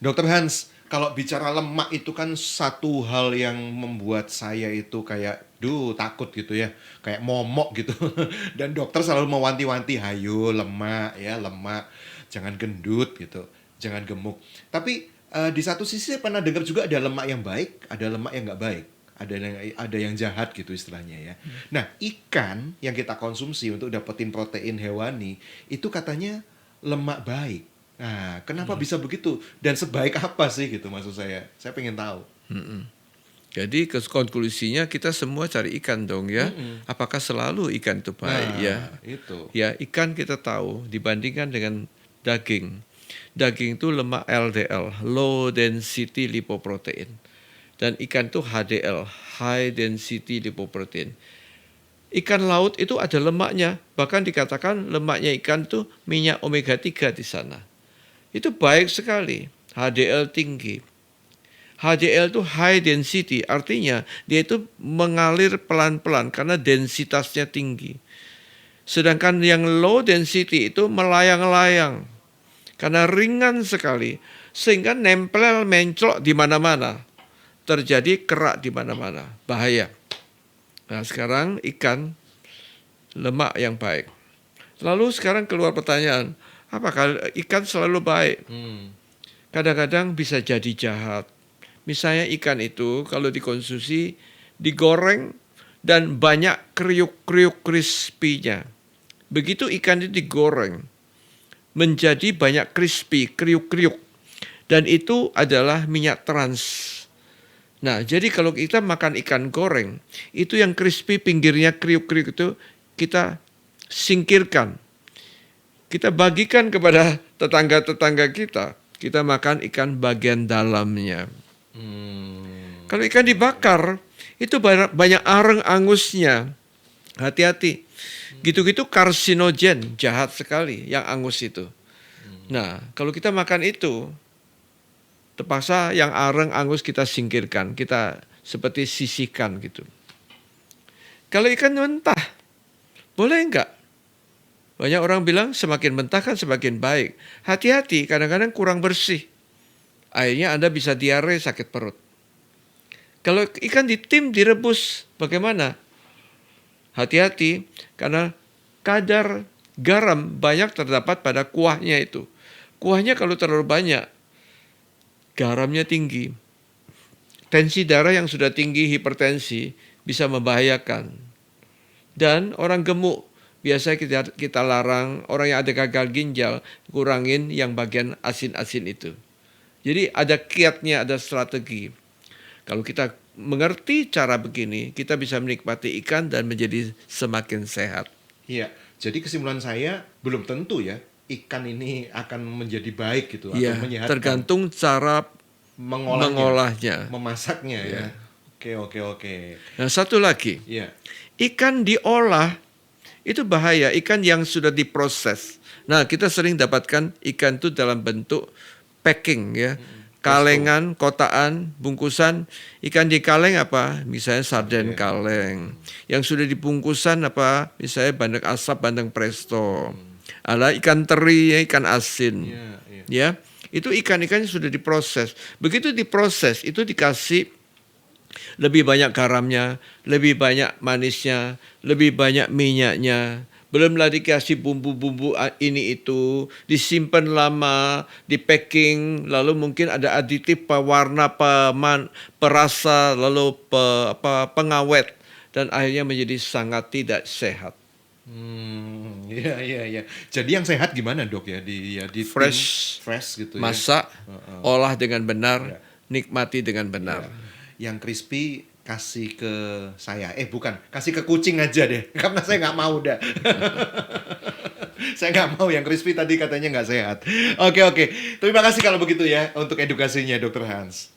Dokter Hans, kalau bicara lemak itu kan satu hal yang membuat saya itu kayak, takut gitu ya, kayak momok gitu. Dan dokter selalu mewanti-wanti, hayo lemak ya, lemak, jangan gendut gitu, jangan gemuk. Tapi di satu sisi saya pernah dengar juga ada lemak yang baik, ada lemak yang nggak baik. Ada yang jahat gitu istilahnya ya. Nah, ikan yang kita konsumsi untuk dapetin protein hewani itu katanya lemak baik. Nah, kenapa bisa begitu? Dan sebaik apa sih gitu maksud saya? Saya pengen tahu. Jadi konklusinya kita semua cari ikan dong ya. Mm-mm. Apakah selalu ikan itu baik ya? Nah, itu. Ya, ikan kita tahu dibandingkan dengan daging. Daging itu lemak LDL, low density lipoprotein. Dan ikan itu HDL, high density lipoprotein. Ikan laut itu ada lemaknya, bahkan dikatakan lemaknya ikan itu minyak omega 3 di sana. Itu baik sekali, HDL tinggi. HDL itu high density, artinya dia itu mengalir pelan-pelan karena densitasnya tinggi. Sedangkan yang low density itu melayang-layang karena ringan sekali sehingga nempel menclok di mana-mana. Terjadi kerak di mana-mana, bahaya. Nah, sekarang ikan lemak yang baik. Lalu sekarang keluar pertanyaan, apakah ikan selalu baik? Hmm. Kadang-kadang bisa jadi jahat. Misalnya ikan itu kalau dikonsumsi digoreng dan banyak kriuk-kriuk crispy-nya. Begitu ikan itu digoreng menjadi banyak crispy, kriuk-kriuk. Dan itu adalah minyak trans. Nah, jadi kalau kita makan ikan goreng, itu yang crispy pinggirnya kriuk-kriuk itu kita singkirkan. Kita bagikan kepada tetangga-tetangga kita. Kita makan ikan bagian dalamnya. Hmm. Kalau ikan dibakar, itu banyak arang angusnya. Hati-hati. Gitu-gitu karsinogen, jahat sekali yang angus itu. Nah, kalau kita makan itu, terpaksa yang arang angus kita singkirkan, kita seperti sisihkan gitu. Kalau ikan mentah, boleh enggak? Banyak orang bilang semakin mentah kan semakin baik. Hati-hati, kadang-kadang kurang bersih. Akhirnya Anda bisa diare, sakit perut. Kalau ikan ditim, direbus, bagaimana? Hati-hati, karena kadar garam banyak terdapat pada kuahnya itu. Kuahnya kalau terlalu banyak, garamnya tinggi. Tensi darah yang sudah tinggi, hipertensi, bisa membahayakan. Dan orang gemuk, biasanya kita larang, orang yang ada gagal ginjal, kurangin yang bagian asin-asin itu. Jadi ada kiatnya, ada strategi. Kalau kita mengerti cara begini, kita bisa menikmati ikan dan menjadi semakin sehat. Iya. Jadi kesimpulan saya belum tentu ya ikan ini akan menjadi baik gitu atau Ya, menyehatkan. tergantung cara mengolahnya. Memasaknya ya. Ya. Oke. Nah, satu lagi, Iya. ikan diolah itu bahaya, ikan yang sudah diproses. Nah, kita sering dapatkan ikan itu dalam bentuk packing ya. Kalengan, kotaan, bungkusan. Ikan di kaleng apa? Misalnya sarden kaleng. Yang sudah dibungkusan apa? Misalnya bandeng asap, bandeng presto. Ada ikan teri, ikan asin. Iya. Ya, itu ikan-ikan yang sudah diproses. Begitu diproses, itu dikasih lebih banyak garamnya, lebih banyak manisnya, lebih banyak minyaknya. Belum lagi dikasih bumbu-bumbu ini itu, disimpan lama, di packing, lalu mungkin ada aditif pewarna, perasa, lalu pengawet, dan akhirnya menjadi sangat tidak sehat. Iya. Jadi yang sehat gimana dok ya di Fresh, fresh gitu ya. masak, olah dengan benar, Ya. nikmati dengan benar. Yang crispy kasih ke saya. Bukan, kasih ke kucing aja deh. Karena saya nggak mau dah. Saya nggak mau yang crispy tadi katanya nggak sehat. Oke. Terima kasih kalau begitu ya untuk edukasinya Dokter Hans.